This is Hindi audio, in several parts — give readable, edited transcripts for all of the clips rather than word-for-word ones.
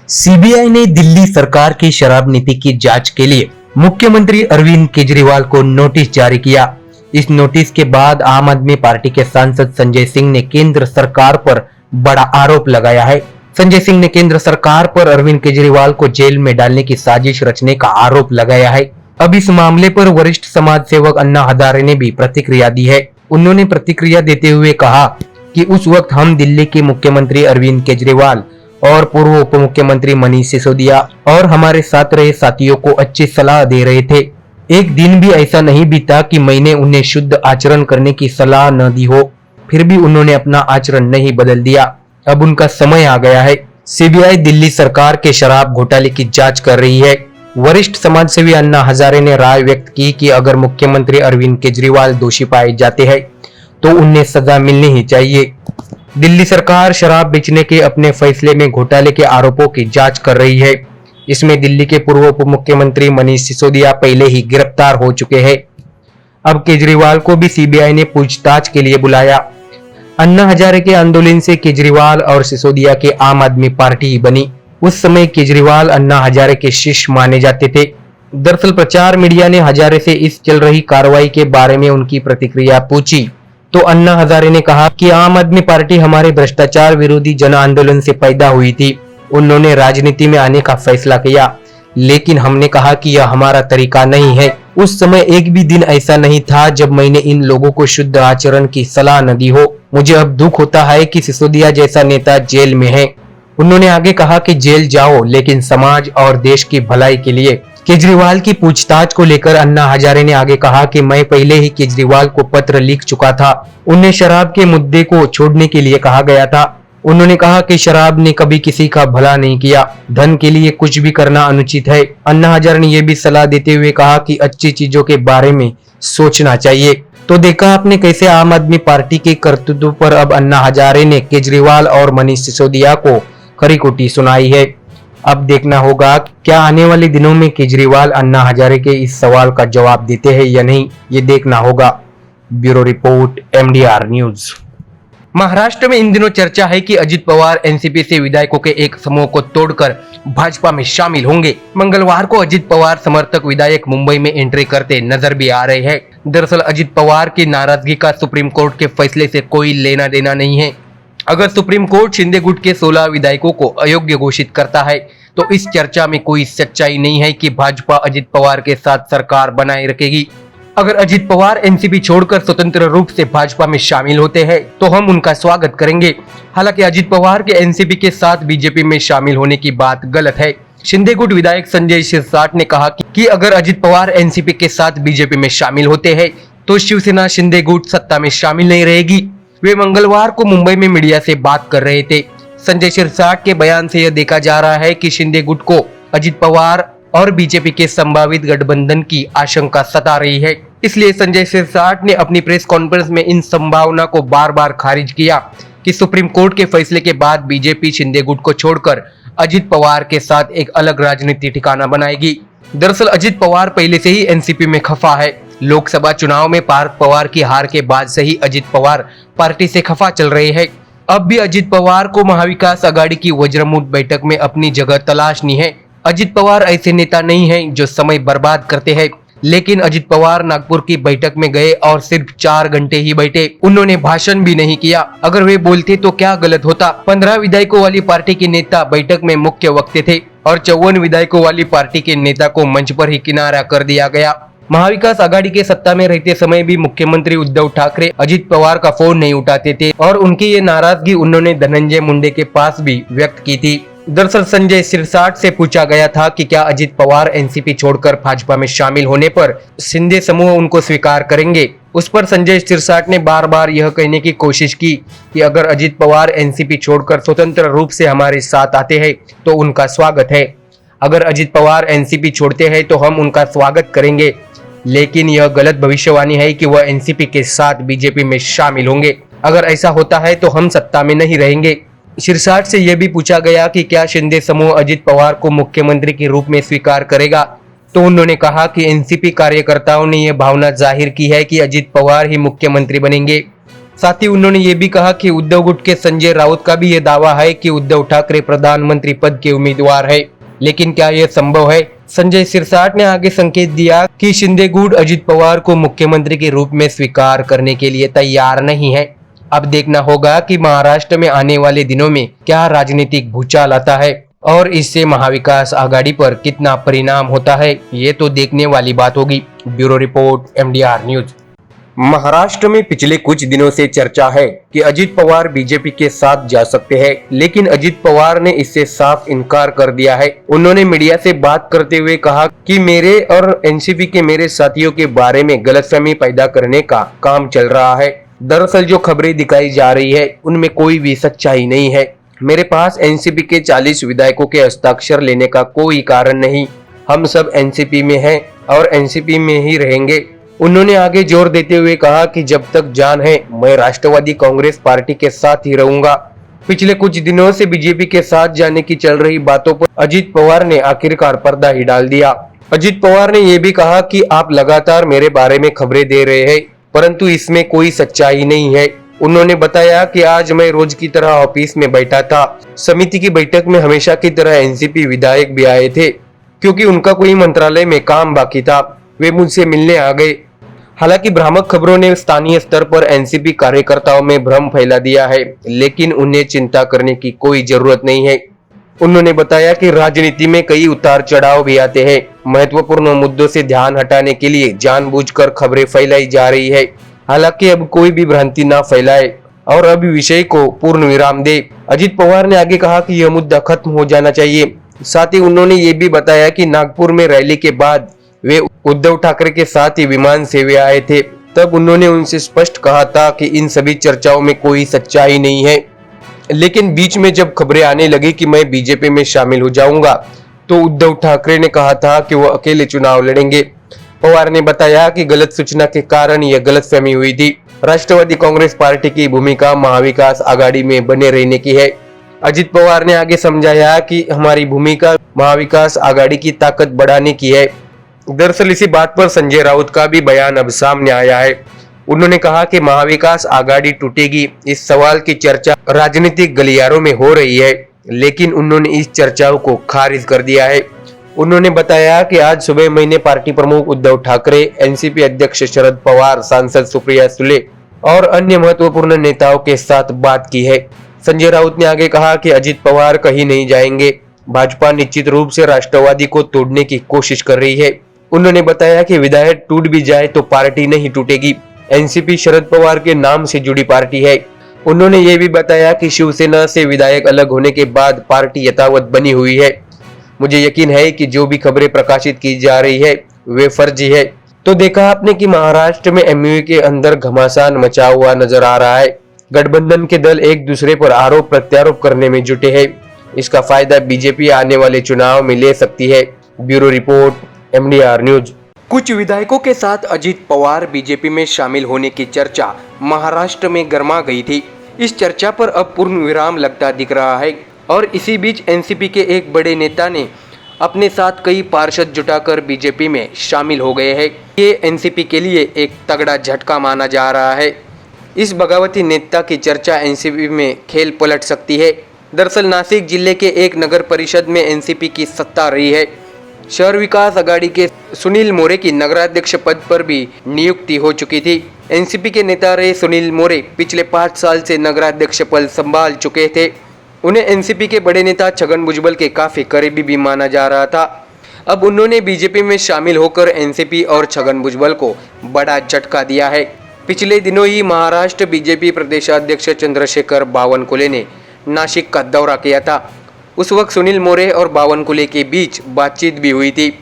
सीबीआई ने दिल्ली सरकार की शराब नीति की जांच के लिए मुख्यमंत्री अरविंद केजरीवाल को नोटिस जारी किया। इस नोटिस के बाद आम आदमी पार्टी के सांसद संजय सिंह ने केंद्र सरकार पर बड़ा आरोप लगाया है। संजय सिंह ने केंद्र सरकार पर अरविंद केजरीवाल को जेल में डालने की साजिश रचने का आरोप लगाया है। अब इस मामले पर वरिष्ठ समाज सेवक अन्ना हजारे ने भी प्रतिक्रिया दी है। उन्होंने प्रतिक्रिया देते हुए कहा कि उस वक्त हम दिल्ली के मुख्यमंत्री अरविंद केजरीवाल और पूर्व उप मुख्यमंत्री मनीष सिसोदिया और हमारे साथ रहे साथियों को अच्छी सलाह दे रहे थे। एक दिन भी ऐसा नहीं बीता कि मैंने उन्हें शुद्ध आचरण करने की सलाह न दी हो, फिर भी उन्होंने अपना आचरण नहीं बदल दिया। अब उनका समय आ गया है। सीबीआई दिल्ली सरकार के शराब घोटाले की जांच कर रही है। वरिष्ठ समाजसेवी अन्ना हजारे ने राय व्यक्त की कि अगर मुख्यमंत्री अरविंद केजरीवाल दोषी पाए जाते हैं तो उन्हें सजा मिलनी ही चाहिए। दिल्ली सरकार शराब बेचने के अपने फैसले में घोटाले के आरोपों की जांच कर रही है। इसमें दिल्ली के पूर्व उप मुख्यमंत्री मनीष सिसोदिया पहले ही गिरफ्तार हो चुके हैं। अब केजरीवाल को भी सीबीआई ने पूछताछ के लिए बुलाया। अन्ना हजारे के आंदोलन से केजरीवाल और सिसोदिया की आम आदमी पार्टी ही बनी। उस समय केजरीवाल अन्ना हजारे के शिष्य माने जाते थे। दरअसल प्रचार मीडिया ने हजारे से इस चल रही कार्रवाई के बारे में उनकी प्रतिक्रिया पूछी तो अन्ना हजारे ने कहा कि आम आदमी पार्टी हमारे भ्रष्टाचार विरोधी जन आंदोलन से पैदा हुई थी। उन्होंने राजनीति में आने का फैसला किया, लेकिन हमने कहा कि यह हमारा तरीका नहीं है। उस समय एक भी दिन ऐसा नहीं था जब मैंने इन लोगों को शुद्ध आचरण की सलाह न दी हो। मुझे अब दुख होता है कि सिसोदिया जैसा नेता जेल में है। उन्होंने आगे कहा कि जेल जाओ, लेकिन समाज और देश की भलाई के लिए। केजरीवाल की पूछताछ को लेकर अन्ना हजारे ने आगे कहा कि मैं पहले ही केजरीवाल को पत्र लिख चुका था। उन्हें शराब के मुद्दे को छोड़ने के लिए कहा गया था। उन्होंने कहा कि शराब ने कभी किसी का भला नहीं किया, धन के लिए कुछ भी करना अनुचित है। अन्ना हजारे ने यह भी सलाह देते हुए कहा कि अच्छी चीजों के बारे में सोचना चाहिए। तो देखा आपने कैसे आम आदमी पार्टी के कर्तव्य पर अब अन्ना हजारे ने केजरीवाल और मनीष सिसोदिया को खरी खोटी सुनाई है। अब देखना होगा क्या आने वाले दिनों में केजरीवाल अन्ना हजारे के इस सवाल का जवाब देते हैं या नहीं, ये देखना होगा। Bureau report, MDR news. Maharashtra में इन दिनों चर्चा है कि अजित पवार एनसीपी से विधायकों के एक समूह को तोड़कर भाजपा में शामिल होंगे। मंगलवार को अजित पवार समर्थक विधायक मुंबई में एंट्री करते नजर भी आ रहे हैं। दरअसल अजित पवार की नाराजगी का सुप्रीम कोर्ट के फैसले से कोई लेना देना नहीं है। अगर सुप्रीम कोर्ट शिंदे गुट के 16 विधायकों को अयोग्य घोषित करता है तो इस चर्चा में कोई सच्चाई नहीं है कि भाजपा अजित पवार के साथ सरकार बनाए रखेगी। अगर अजित पवार एनसीपी छोड़कर स्वतंत्र रूप से भाजपा में शामिल होते हैं तो हम उनका स्वागत करेंगे। हालांकि अजित पवार के एनसीपी के साथ बीजेपी में शामिल होने की बात गलत है। शिंदे गुट विधायक संजय शिरसाट ने कहा कि अगर अजित पवार एनसीपी के साथ बीजेपी में शामिल होते हैं तो शिवसेना शिंदे गुट सत्ता में शामिल नहीं रहेगी। वे मंगलवार को मुंबई में मीडिया से बात कर रहे थे। संजय शिरसाट के बयान से यह देखा जा रहा है कि शिंदे गुट को अजित पवार और बीजेपी के संभावित गठबंधन की आशंका सता रही है। इसलिए संजय शिरसाट ने अपनी प्रेस कॉन्फ्रेंस में इन संभावना को बार बार खारिज किया कि सुप्रीम कोर्ट के फैसले के बाद बीजेपी शिंदे गुट को छोड़कर अजित पवार के साथ एक अलग राजनीति ठिकाना बनाएगी। दरअसल अजित पवार पहले से ही एनसीपी में खफा है। लोकसभा चुनाव में पार्थ पवार की हार के बाद से ही अजित पवार पार्टी से खफा चल रहे हैं। अब भी अजित पवार को महाविकास आघाड़ी की वज्रमूठ बैठक में अपनी जगह तलाशनी है। अजित पवार ऐसे नेता नहीं हैं जो समय बर्बाद करते हैं, लेकिन अजित पवार नागपुर की बैठक में गए और सिर्फ 4 घंटे ही बैठे। उन्होंने भाषण भी नहीं किया। अगर वे बोलते तो क्या गलत होता। 15 विधायकों वाली पार्टी के नेता बैठक में मुख्य वक्ता थे और 54 विधायकों वाली पार्टी के नेता को मंच पर ही किनारा कर दिया गया। महाविकास आघाड़ी के सत्ता में रहते समय भी मुख्यमंत्री उद्धव ठाकरे अजित पवार का फोन नहीं उठाते थे और उनकी ये नाराजगी उन्होंने धनंजय मुंडे के पास भी व्यक्त की थी। दरअसल संजय शिरसाट से पूछा गया था कि क्या अजित पवार एनसीपी छोड़कर भाजपा में शामिल होने पर शिंदे समूह उनको स्वीकार करेंगे। उस पर संजय शिरसाट ने बार बार यह कहने की कोशिश की कि अगर अजित पवार एनसीपी छोड़कर स्वतंत्र रूप से हमारे साथ आते हैं तो उनका स्वागत है। अगर अजित पवार एनसीपी छोड़ते हैं तो हम उनका स्वागत करेंगे, लेकिन यह गलत भविष्यवाणी है कि वह एनसीपी के साथ बीजेपी में शामिल होंगे। अगर ऐसा होता है तो हम सत्ता में नहीं रहेंगे। शिरसाट से यह भी पूछा गया कि क्या शिंदे समूह अजित पवार को मुख्यमंत्री के रूप में स्वीकार करेगा, तो उन्होंने कहा कि एनसीपी कार्यकर्ताओं ने यह भावना जाहिर की है कि अजित पवार ही मुख्यमंत्री बनेंगे। साथ ही उन्होंने ये भी कहा कि उद्धव गुट के संजय राउत का भी ये दावा है कि उद्धव ठाकरे प्रधानमंत्री पद के उम्मीदवार है, लेकिन क्या यह संभव है? संजय सिरसाट ने आगे संकेत दिया कि शिंदे गुट अजित पवार को मुख्यमंत्री के रूप में स्वीकार करने के लिए तैयार नहीं है। अब देखना होगा कि महाराष्ट्र में आने वाले दिनों में क्या राजनीतिक भूचाल आता है और इससे महाविकास आघाड़ी पर कितना परिणाम होता है, ये तो देखने वाली बात होगी। Bureau report, MDR news. Maharashtra में पिछले कुछ दिनों से चर्चा है कि अजित पवार बीजेपी के साथ जा सकते हैं, लेकिन अजित पवार ने इससे साफ इनकार कर दिया है। उन्होंने मीडिया से बात करते हुए कहा कि मेरे और एनसीपी के मेरे साथियों के बारे में गलतफहमी पैदा करने का काम चल रहा है। दरअसल जो खबरें दिखाई जा रही है उनमें कोई भी सच्चाई नहीं है। मेरे पास एनसीपी के 40 विधायकों के हस्ताक्षर लेने का कोई कारण नहीं। हम सब एनसीपी में हैं और एनसीपी में ही रहेंगे। उन्होंने आगे जोर देते हुए कहा कि जब तक जान है मैं राष्ट्रवादी कांग्रेस पार्टी के साथ ही रहूंगा। पिछले कुछ दिनों से बीजेपी के साथ जाने की चल रही बातों पर अजित पवार ने आखिरकार पर्दा ही डाल दिया। अजित पवार ने यह भी कहा कि आप लगातार मेरे बारे में खबरें दे रहे हैं, परंतु इसमें कोई सच्चाई नहीं है। उन्होंने बताया कि आज मैं रोज की तरह ऑफिस में बैठा था। समिति की बैठक में हमेशा की तरह एनसीपी विधायक भी आए थे, क्योंकि उनका कोई मंत्रालय में काम बाकी था। वे मुझसे मिलने आ गए। हालांकि भ्रामक खबरों ने स्थानीय स्तर पर एनसीपी कार्यकर्ताओं में भ्रम फैला दिया है, लेकिन उन्हें चिंता करने की कोई जरूरत नहीं है। उन्होंने बताया कि राजनीति में कई उतार चढ़ाव भी आते हैं। महत्वपूर्ण मुद्दों से ध्यान हटाने के लिए जानबूझकर खबरें फैलाई जा रही है। हालांकि अब कोई भी भ्रांति ना फैलाए और अब विषय को पूर्ण विराम दे। अजित पवार ने आगे कहा कि यह मुद्दा खत्म हो जाना चाहिए। साथ ही उन्होंने ये भी बताया कि नागपुर में रैली के बाद वे उद्धव ठाकरे के साथ ही विमान से वे आए थे। तब उन्होंने उनसे स्पष्ट कहा था कि इन सभी चर्चाओं में कोई सच्चाई नहीं है, लेकिन बीच में जब खबरें आने लगी कि मैं बीजेपी में शामिल हो जाऊंगा, तो उद्धव ठाकरे ने कहा था कि वो अकेले चुनाव लड़ेंगे। पवार ने बताया कि गलत सूचना के कारण यह गलतफहमी हुई थी। राष्ट्रवादी कांग्रेस पार्टी की भूमिका महाविकास आघाड़ी में बने रहने की है। अजित पवार ने आगे समझाया कि हमारी भूमिका महाविकास आघाड़ी की ताकत बढ़ाने की है। दरअसल इसी बात पर संजय राउत का भी बयान अब सामने आया है। उन्होंने कहा कि महाविकास आघाड़ी टूटेगी, इस सवाल की चर्चा राजनीतिक गलियारों में हो रही है, लेकिन उन्होंने इस चर्चाओं को खारिज कर दिया है। उन्होंने बताया कि आज सुबह मैंने पार्टी प्रमुख उद्धव ठाकरे, एनसीपी अध्यक्ष शरद पवार, सांसद सुप्रिया सुले और अन्य महत्वपूर्ण नेताओं के साथ बात की है। संजय राउत ने आगे कहा कि अजित पवार कहीं नहीं जाएंगे। भाजपा निश्चित रूप से राष्ट्रवादी को तोड़ने की कोशिश कर रही है। उन्होंने बताया कि विधायक टूट भी जाए तो पार्टी नहीं टूटेगी। एनसीपी शरद पवार के नाम से जुड़ी पार्टी है। उन्होंने ये भी बताया कि शिवसेना से विधायक अलग होने के बाद पार्टी यथावत बनी हुई है। मुझे यकीन है कि जो भी खबरें प्रकाशित की जा रही है वे फर्जी है। तो देखा आपने कि महाराष्ट्र में एमयू के अंदर घमासान मचा हुआ नजर आ रहा है। गठबंधन के दल एक दूसरे पर आरोप प्रत्यारोप करने में जुटे हैं। इसका फायदा बीजेपी आने वाले चुनाव में ले सकती है। Bureau report, MDR news. कुछ विधायकों के साथ अजित पवार बीजेपी में शामिल होने की चर्चा महाराष्ट्र में गर्मा गई थी। इस चर्चा पर अब पूर्ण विराम लगता दिख रहा है और इसी बीच एनसीपी के एक बड़े नेता ने अपने साथ कई पार्षद जुटाकर बीजेपी में शामिल हो गए हैं। ये एनसीपी के लिए एक तगड़ा झटका माना जा रहा है। इस बगावती नेता की चर्चा एनसीपी में खेल पलट सकती है। दरअसल नासिक जिले के एक नगर परिषद में एनसीपी की सत्ता रही है। शहर विकास आघाड़ी के सुनील मोरे की नगराध्यक्ष पद पर भी नियुक्ति हो चुकी थी। एनसीपी के नेता रहे सुनील मोरे पिछले 5 साल से नगराध्यक्ष पद संभाल चुके थे। उन्हें एनसीपी के बड़े नेता छगन भुजबल के काफी करीबी भी माना जा रहा था। अब उन्होंने बीजेपी में शामिल होकर एनसीपी और छगन भुजबल को बड़ा झटका दिया है। पिछले दिनों ही महाराष्ट्र बीजेपी प्रदेशाध्यक्ष चंद्रशेखर बावनकुले ने नासिक का दौरा किया था। उस वक्त सुनील मोरे और बावनकुले के बीच बातचीत भी हुई थी।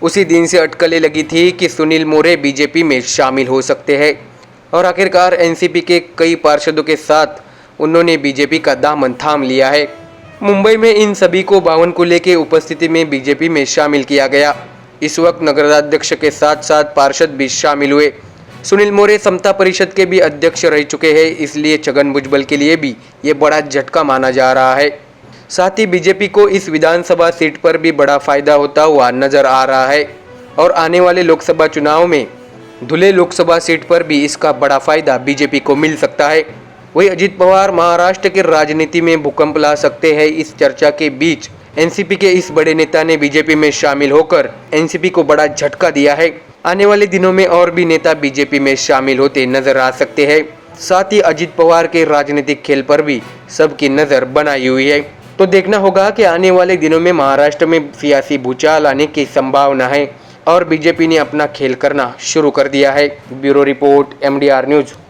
उसी दिन से अटकलें लगी थी कि सुनील मोरे बीजेपी में शामिल हो सकते हैं और आखिरकार एनसीपी के कई पार्षदों के साथ उन्होंने बीजेपी का दामन थाम लिया है। मुंबई में इन सभी को बावनकुले के उपस्थिति में बीजेपी में शामिल किया गया। इस वक्त नगराध्यक्ष के साथ साथ पार्षद भी शामिल हुए। सुनील मोरे समता परिषद के भी अध्यक्ष रह चुके हैं, इसलिए छगन भुजबल के लिए भी ये बड़ा झटका माना जा रहा है। साथ ही बीजेपी को इस विधानसभा सीट पर भी बड़ा फायदा होता हुआ नजर आ रहा है और आने वाले लोकसभा चुनाव में धुले लोकसभा सीट पर भी इसका बड़ा फायदा बीजेपी को मिल सकता है। वही अजित पवार महाराष्ट्र की राजनीति में भूकंप ला सकते हैं। इस चर्चा के बीच एनसीपी के इस बड़े नेता ने बीजेपी में शामिल होकर एनसीपी को बड़ा झटका दिया है। आने वाले दिनों में और भी नेता बीजेपी में शामिल होते नजर आ सकते हैं। साथ ही अजित पवार के राजनीतिक खेल पर भी सबकी नजर बनाई हुई है। तो देखना होगा कि आने वाले दिनों में महाराष्ट्र में सियासी भूचाल आने की संभावना है और बीजेपी ने अपना खेल करना शुरू कर दिया है। Bureau report, MDR news.